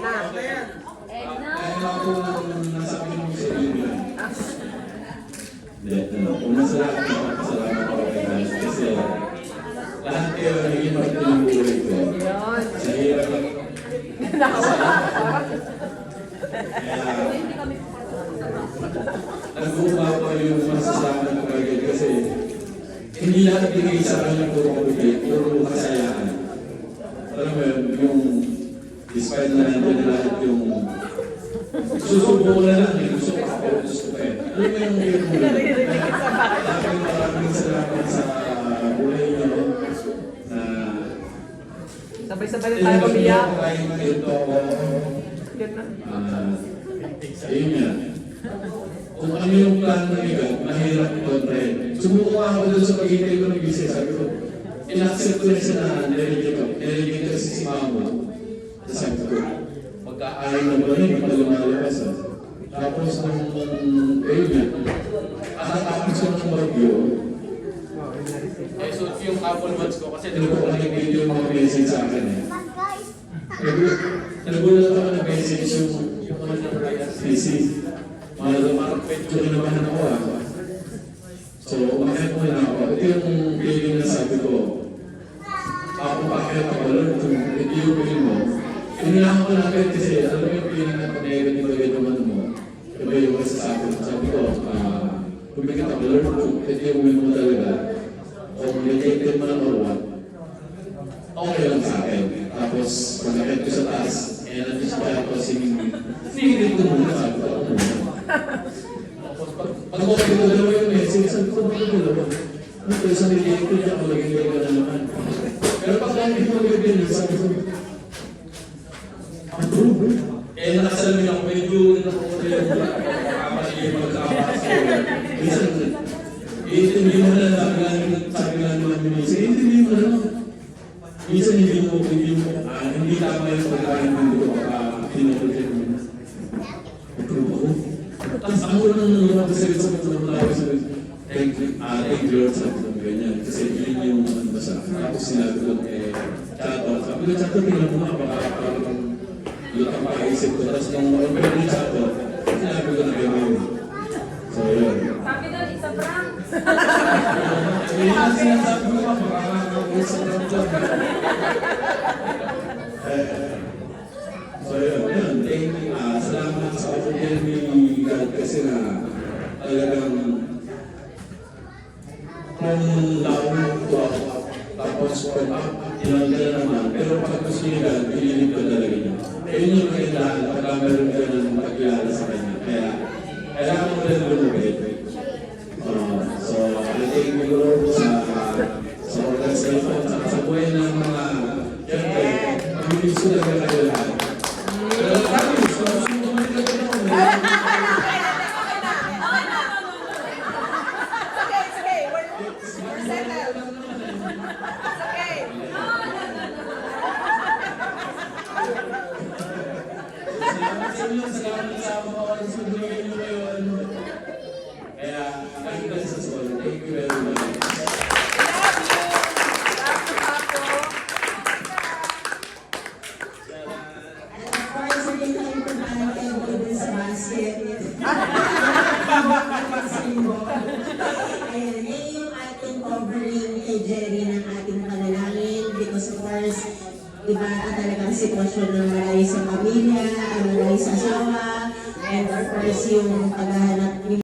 Kaya ako nasabi mo sa iyo. Una sa lahat, napapasalamat ako kay God kasi lahat kayo naging parte ng buhay ko. Sa hirap lang. Nag-uuma ko yung masasalamat ko kay God kasi hindi lahat bigay sa kanya puro kapatid, puro kasayaan. Alam mo yun, yung despite na nandun lahat yung susubo na lang, gusto ko ako, gusto ko eh. Alam mo yung yun mo? Maraming salamat sa buhay nyo na sabay-sabay na tayo umiyak. Ito ako. Ayun yan. Kung ano yung plano ng iba, mahirap kontrahin. Subukan ako doon sa paghintay ko ng business. Sabi ko, in-accept ko na siya na nilagyan ko si mama. Sabi ko, magka-aray na ba rin, hindi lumalabas. Tapos ayun yan, atatapos ko ng bagyo. So yung Apple Watch ko, kasi dito ko nag-video yung mga message sa akin eh. Nagulat ako na message yung mga PC. Marang pwede ko naman ako ah. So, umakit mo na ako. Ito yung feeling na sabi ko, ako pakit ako, Lord, kung hindi yung feeling mo, hinilang ko na kahit kasi, alam mo yung feeling na pag-negative agad yung ano mo, iba yung masasabi ko. Sabi ko, kumikita ako, Lord, kung hindi yung feeling mo talaga, kung negative mo na or what, okay lang sa akin. Tapos, pag-akit ko sa taas, nandun siya kaya ako sinigil ko muna, sabi ko, ako muna. Tapos, pag-okay ko dalawa yung message, sabi ko, bakit dalawa? Pero sa nilagay ko niya, ako lagay ka na naman. Pero pag hindi ko lagay niya, sabi ko, approve. Eh, nakasalamin ako, medyo nakakita yung kapatid magkakapasa. Minsan, hindi mo na sabi nga naman yung minsan, hindi mo na. Minsan hindi tama yung pagkain mo dito baka pinaproject mo. Approve ako. Tapos ako lang nagsalit sa mga mga thank you Lord sa mga ganyan. Kasi yun yung ano ba sa tapos sinabi ko chato. Sabi ko chato, tingnan mo nga baka parang yun ang makaisip ko. Tapos nung order ni chato, sinabi ko na gano'n. So yun. Sabi doon, isa prank. Yun ang sinasabi ko nga, baka makakausap lang dyan. So yun, thank you. Salamat sa opinion ni God kasi na talagang kung down to up, tapos from up, tinanggal naman. Pero pag gusto niya God, piliin ko talaga niya. Yun yung kailangan pagka meron ka ng pag-iala sa kanya. Kaya kailangan mo rin lumubit. So, I thank you Lord sa organization, sa buhay ng mga syempre, mag-ibig ko talaga kayo lahat. Pero kami, so, salamat sa mga oras na binigay niyo ngayon. Kaya, thank you sa soul. Thank you very much. Ayan, yung ating covering kay Jerry ng ating panalangin because of course, iba talagang sitwasyon ng malayo sa pamilya, ang malayo sa asawa, and of course yung paghahanap